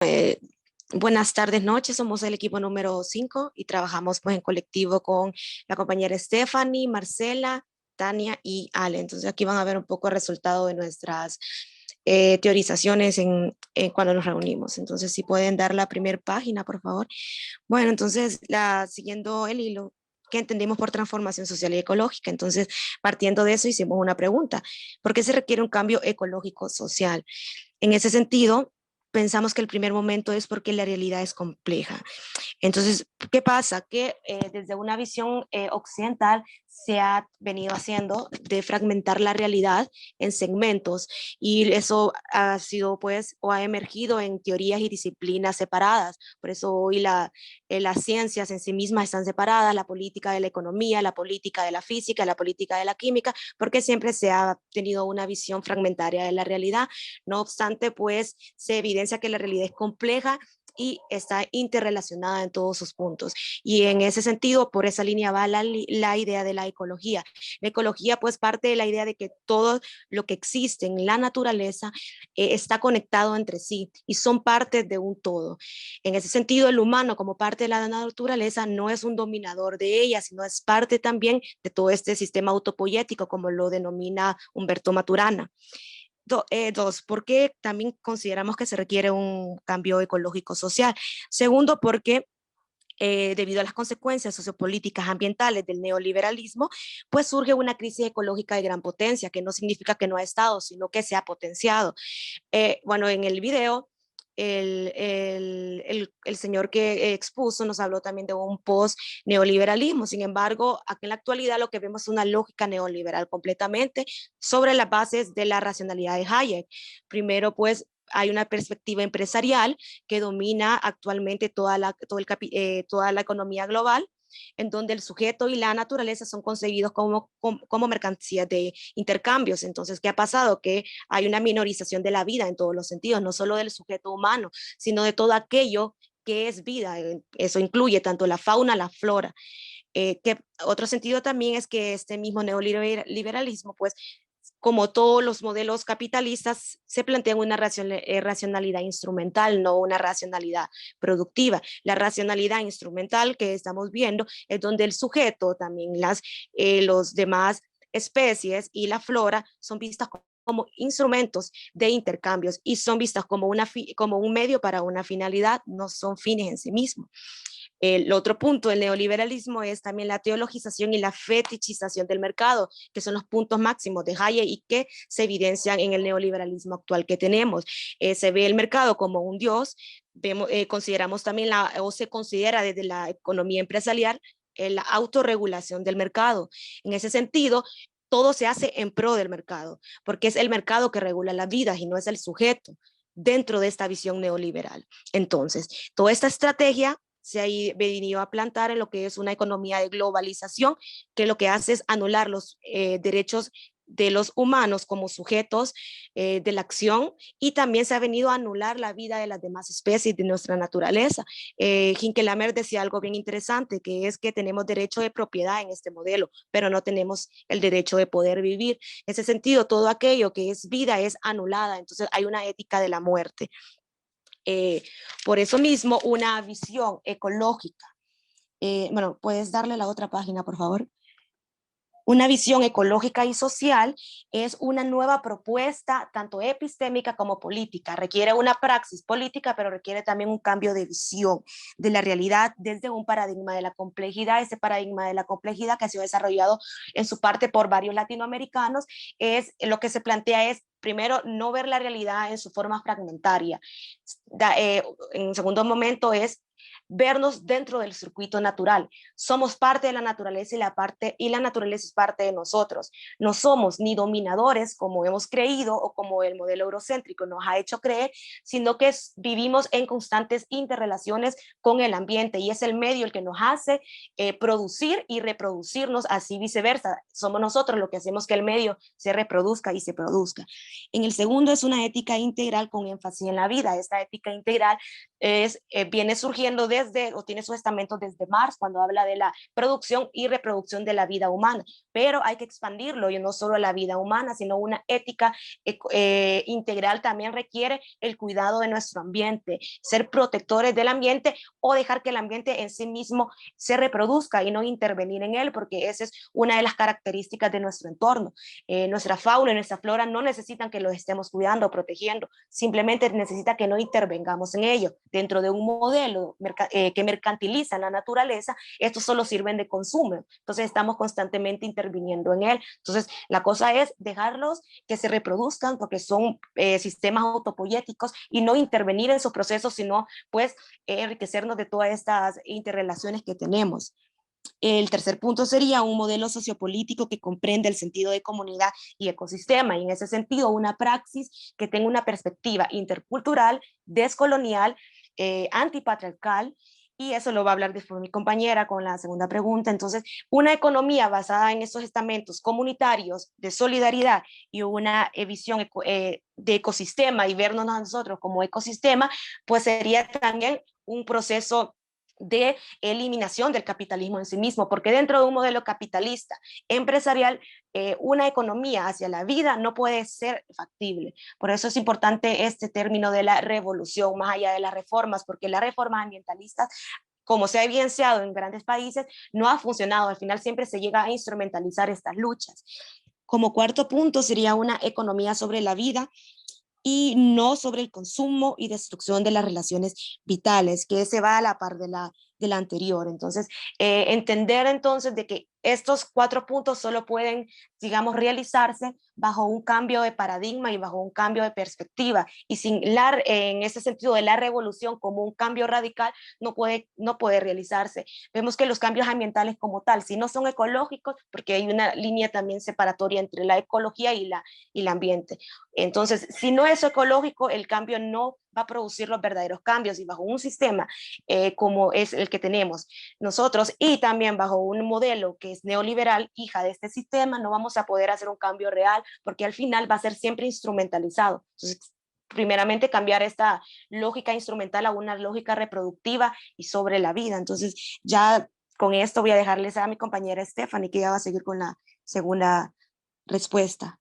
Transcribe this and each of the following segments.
Eh, Buenas tardes, noches. Somos el equipo número 5 y trabajamos pues en colectivo con la compañera Stephanie, Marcela, Tania y Ale. Entonces aquí van a ver un poco el resultado de nuestras teorizaciones cuando nos reunimos. Entonces si pueden dar la primera página, por favor. Bueno, entonces siguiendo el hilo, ¿qué entendimos por transformación social y ecológica? Entonces, partiendo de eso, hicimos una pregunta. ¿Por qué se requiere un cambio ecológico social? En ese sentido, pensamos que el primer momento es porque la realidad es compleja. Entonces, ¿qué pasa? Que desde una visión occidental se ha venido haciendo de fragmentar la realidad en segmentos y eso ha sido pues o ha emergido en teorías y disciplinas separadas. Por eso hoy las ciencias en sí mismas están separadas, la política de la economía, la política de la física, la política de la química, porque siempre se ha tenido una visión fragmentaria de la realidad. No obstante, pues se evidencia que la realidad es compleja y está interrelacionada en todos sus puntos. Y en ese sentido, por esa línea va la idea de la ecología. La ecología pues parte de la idea de que todo lo que existe en la naturaleza está conectado entre sí y son partes de un todo. En ese sentido, el humano como parte de la naturaleza no es un dominador de ella, sino es parte también de todo este sistema autopoyético, como lo denomina Humberto Maturana. Dos, porque también consideramos que se requiere un cambio ecológico social. Segundo, porque debido a las consecuencias sociopolíticas ambientales del neoliberalismo, pues surge una crisis ecológica de gran potencia, que no significa que no ha estado, sino que se ha potenciado. Bueno, en el video, el señor que expuso nos habló también de un post-neoliberalismo. Sin embargo, aquí en la actualidad lo que vemos es una lógica neoliberal completamente sobre las bases de la racionalidad de Hayek. Primero, pues, hay una perspectiva empresarial que domina actualmente toda la economía global, en donde el sujeto y la naturaleza son concebidos como mercancías de intercambios. Entonces, ¿qué ha pasado? Que hay una minorización de la vida en todos los sentidos, no solo del sujeto humano, sino de todo aquello que es vida. Eso incluye tanto la fauna, la flora. Que otro sentido también es que este mismo neoliberalismo, pues, como todos los modelos capitalistas, se plantean una racionalidad instrumental, no una racionalidad productiva. La racionalidad instrumental que estamos viendo es donde el sujeto, también los demás especies y la flora son vistas como instrumentos de intercambios y son vistas como un medio para una finalidad, no son fines en sí mismos. El otro punto del neoliberalismo es también la teologización y la fetichización del mercado, que son los puntos máximos de Hayek y que se evidencian en el neoliberalismo actual que tenemos. Se ve el mercado como un dios, consideramos también o se considera desde la economía empresarial la autorregulación del mercado. En ese sentido, todo se hace en pro del mercado, porque es el mercado que regula las vidas y no es el sujeto dentro de esta visión neoliberal. Entonces, toda esta estrategia se ha venido a plantar en lo que es una economía de globalización, que lo que hace es anular los derechos de los humanos como sujetos de la acción y también se ha venido a anular la vida de las demás especies de nuestra naturaleza. Hinkelamer decía algo bien interesante, que es que tenemos derecho de propiedad en este modelo, pero no tenemos el derecho de poder vivir. En ese sentido, todo aquello que es vida es anulada, entonces hay una ética de la muerte. Eh, por eso mismo, una visión ecológica. Bueno, puedes darle la otra página, por favor. Una visión ecológica y social es una nueva propuesta, tanto epistémica como política. Requiere una praxis política, pero requiere también un cambio de visión de la realidad desde un paradigma de la complejidad. Ese paradigma de la complejidad que ha sido desarrollado en su parte por varios latinoamericanos, es lo que se plantea es primero, no ver la realidad en su forma fragmentaria. En segundo momento es vernos dentro del circuito natural. Somos parte de la naturaleza y la naturaleza es parte de nosotros. No somos ni dominadores como hemos creído o como el modelo eurocéntrico nos ha hecho creer, sino que vivimos en constantes interrelaciones con el ambiente y es el medio el que nos hace producir y reproducirnos, así viceversa. Somos nosotros los que hacemos que el medio se reproduzca y se produzca. En el segundo es una ética integral con énfasis en la vida. Esta ética integral viene surgiendo de desde, o tiene sus estamentos desde Marx, cuando habla de la producción y reproducción de la vida humana, pero hay que expandirlo, y no solo a la vida humana, sino una ética integral también requiere el cuidado de nuestro ambiente, ser protectores del ambiente o dejar que el ambiente en sí mismo se reproduzca y no intervenir en él, porque esa es una de las características de nuestro entorno. Nuestra fauna y nuestra flora no necesitan que los estemos cuidando o protegiendo, simplemente necesita que no intervengamos en ello. Dentro de un modelo que mercantiliza la naturaleza, estos solo sirven de consumo, entonces estamos constantemente interviniendo en él. Entonces la cosa es dejarlos que se reproduzcan, porque son sistemas autopoyéticos, y no intervenir en sus procesos, sino pues enriquecernos de todas estas interrelaciones que tenemos. El tercer punto sería un modelo sociopolítico que comprenda el sentido de comunidad y ecosistema, y en ese sentido una praxis que tenga una perspectiva intercultural, descolonial, antipatriarcal, y eso lo va a hablar después mi compañera con la segunda pregunta. Entonces, una economía basada en estos estamentos comunitarios de solidaridad y una visión de ecosistema, y vernos a nosotros como ecosistema, pues sería también un proceso de eliminación del capitalismo en sí mismo, porque dentro de un modelo capitalista empresarial, una economía hacia la vida no puede ser factible. Por eso es importante este término de la revolución, más allá de las reformas, porque las reformas ambientalistas, como se ha evidenciado en grandes países, no ha funcionado. Al final siempre se llega a instrumentalizar estas luchas. Como cuarto punto sería una economía sobre la vida y no sobre el consumo y destrucción de las relaciones vitales, que se va a la par de la anterior. Entonces, entender entonces de que estos 4 puntos solo pueden, digamos, realizarse bajo un cambio de paradigma y bajo un cambio de perspectiva, y sin en ese sentido de la revolución como un cambio radical, no puede realizarse. Vemos que los cambios ambientales como tal, si no son ecológicos, porque hay una línea también separatoria entre la ecología y el ambiente. Entonces, si no es ecológico, el cambio no va a producir los verdaderos cambios, y bajo un sistema como es el que tenemos nosotros, y también bajo un modelo que es neoliberal, hija de este sistema, no vamos a poder hacer un cambio real, porque al final va a ser siempre instrumentalizado. Entonces, primeramente cambiar esta lógica instrumental a una lógica reproductiva y sobre la vida. Entonces, ya con esto voy a dejarles a mi compañera Stephanie, que ya va a seguir con la segunda respuesta.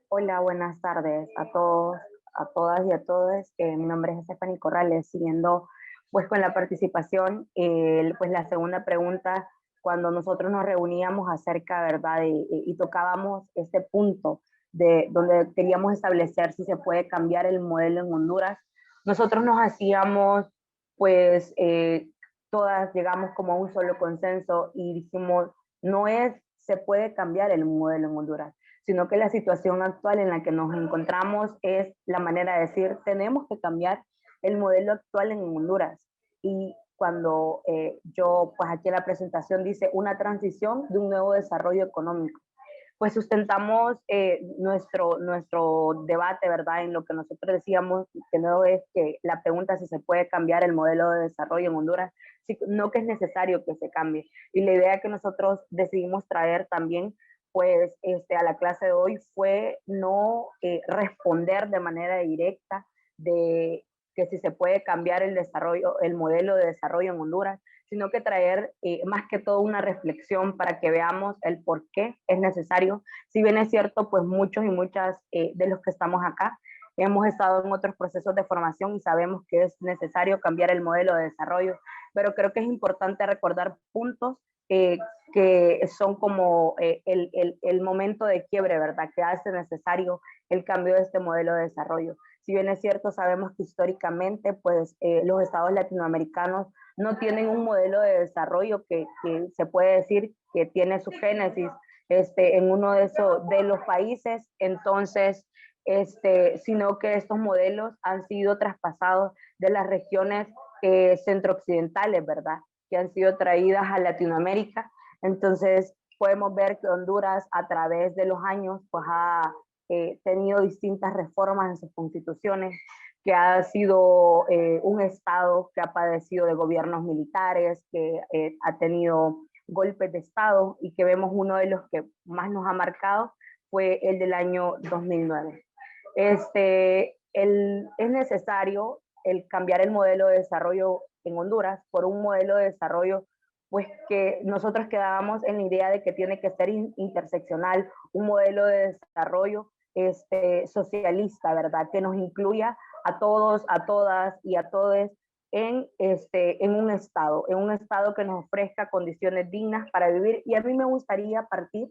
Hola, buenas tardes a todos, a todas y a todos. Mi nombre es Stephanie Corrales, siguiendo pues con la participación, pues la segunda pregunta, cuando nosotros nos reuníamos acerca, ¿verdad? Y tocábamos este punto de donde queríamos establecer si se puede cambiar el modelo en Honduras, nosotros nos hacíamos, pues todas llegamos como a un solo consenso y dijimos, no es, se puede cambiar el modelo en Honduras, sino que la situación actual en la que nos encontramos es la manera de decir, tenemos que cambiar el modelo actual en Honduras. Y cuando yo, pues aquí en la presentación dice una transición de un nuevo desarrollo económico, pues sustentamos nuestro debate, ¿verdad? En lo que nosotros decíamos, que no es que la pregunta si se puede cambiar el modelo de desarrollo en Honduras, no que es necesario que se cambie. Y la idea que nosotros decidimos traer también pues a la clase de hoy fue no responder de manera directa de que si se puede cambiar el desarrollo, el modelo de desarrollo en Honduras, sino que traer más que todo una reflexión para que veamos el por qué es necesario. Si bien es cierto, pues muchos y muchas de los que estamos acá hemos estado en otros procesos de formación y sabemos que es necesario cambiar el modelo de desarrollo, pero creo que es importante recordar puntos que son como el momento de quiebre, ¿verdad? Que hace necesario el cambio de este modelo de desarrollo. Si bien es cierto, sabemos que históricamente, pues los estados latinoamericanos no tienen un modelo de desarrollo que se puede decir que tiene su génesis en uno de los países, entonces, sino que estos modelos han sido traspasados de las regiones centrooccidentales, ¿verdad? Que han sido traídas a Latinoamérica. Entonces, podemos ver que Honduras a través de los años pues ha tenido distintas reformas en sus constituciones, que ha sido un Estado que ha padecido de gobiernos militares, que ha tenido golpes de Estado, y que vemos uno de los que más nos ha marcado fue el del año 2009. es necesario el cambiar el modelo de desarrollo en Honduras por un modelo de desarrollo pues que nosotros quedábamos en la idea de que tiene que ser interseccional, un modelo de desarrollo socialista, ¿verdad? Que nos incluya a todos, a todas y a todos en un estado que nos ofrezca condiciones dignas para vivir. Y a mí me gustaría partir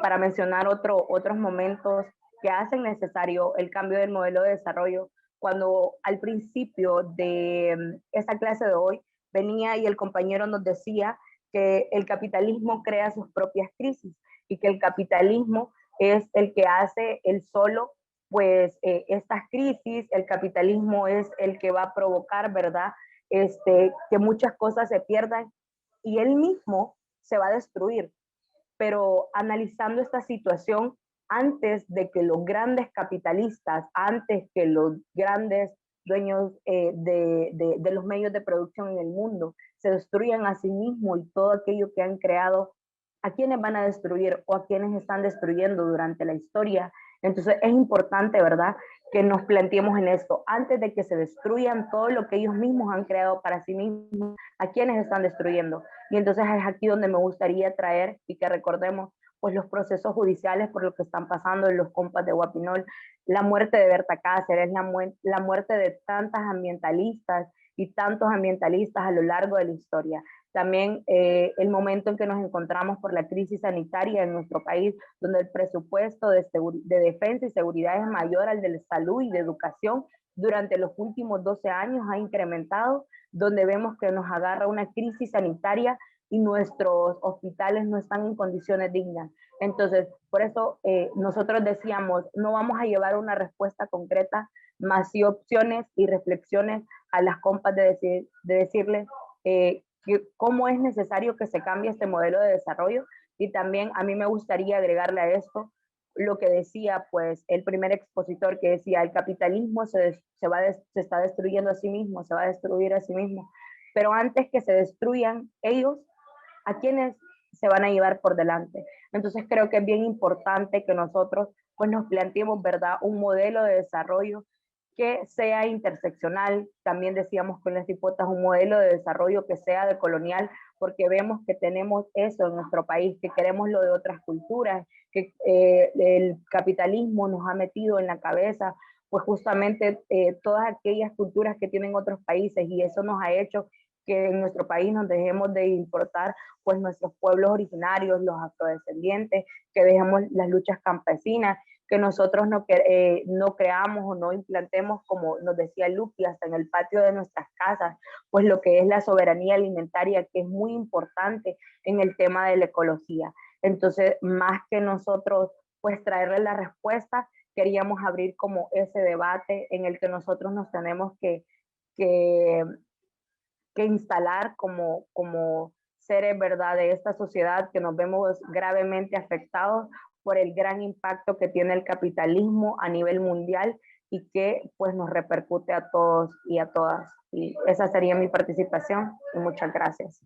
para mencionar otros momentos que hacen necesario el cambio del modelo de desarrollo, cuando al principio de esa clase de hoy venía y el compañero nos decía que el capitalismo crea sus propias crisis y que el capitalismo es el que hace el solo pues estas crisis, el capitalismo es el que va a provocar, ¿verdad? Que muchas cosas se pierdan y él mismo se va a destruir. Pero analizando esta situación, antes de que los grandes capitalistas, antes que los grandes dueños de los medios de producción en el mundo se destruyan a sí mismos y todo aquello que han creado, ¿a quiénes van a destruir o a quiénes están destruyendo durante la historia? Entonces es importante, ¿verdad?, que nos planteemos en esto, antes de que se destruyan todo lo que ellos mismos han creado para sí mismos, ¿a quiénes están destruyendo? Y entonces es aquí donde me gustaría traer y que recordemos pues los procesos judiciales por lo que están pasando en los compas de Guapinol, la muerte de Berta Cáceres, la muerte de tantas ambientalistas y tantos ambientalistas a lo largo de la historia. También el momento en que nos encontramos por la crisis sanitaria en nuestro país, donde el presupuesto de defensa y seguridad es mayor al de salud y de educación, durante los últimos 12 años ha incrementado, donde vemos que nos agarra una crisis sanitaria y nuestros hospitales no están en condiciones dignas. Entonces, por eso nosotros decíamos, no vamos a llevar una respuesta concreta, más sí opciones y reflexiones a las compas de decirles cómo es necesario que se cambie este modelo de desarrollo. Y también a mí me gustaría agregarle a esto lo que decía pues el primer expositor, que decía el capitalismo se está destruyendo a sí mismo, se va a destruir a sí mismo, pero antes que se destruyan ellos, ¿a quiénes se van a llevar por delante? Entonces creo que es bien importante que nosotros pues nos planteemos, ¿verdad?, un modelo de desarrollo que sea interseccional. También decíamos con las hipotas un modelo de desarrollo que sea decolonial, porque vemos que tenemos eso en nuestro país, que queremos lo de otras culturas, que el capitalismo nos ha metido en la cabeza pues justamente todas aquellas culturas que tienen otros países, y eso nos ha hecho que en nuestro país nos dejemos de importar pues nuestros pueblos originarios, los afrodescendientes, que dejemos las luchas campesinas, que nosotros no creamos o no implantemos, como nos decía Lupi, hasta en el patio de nuestras casas, pues lo que es la soberanía alimentaria, que es muy importante en el tema de la ecología. Entonces, más que nosotros pues traerle la respuesta, queríamos abrir como ese debate en el que nosotros nos tenemos que instalar como seres, ¿verdad?, de esta sociedad, que nos vemos gravemente afectados por el gran impacto que tiene el capitalismo a nivel mundial y que pues nos repercute a todos y a todas. Y esa sería mi participación y muchas gracias.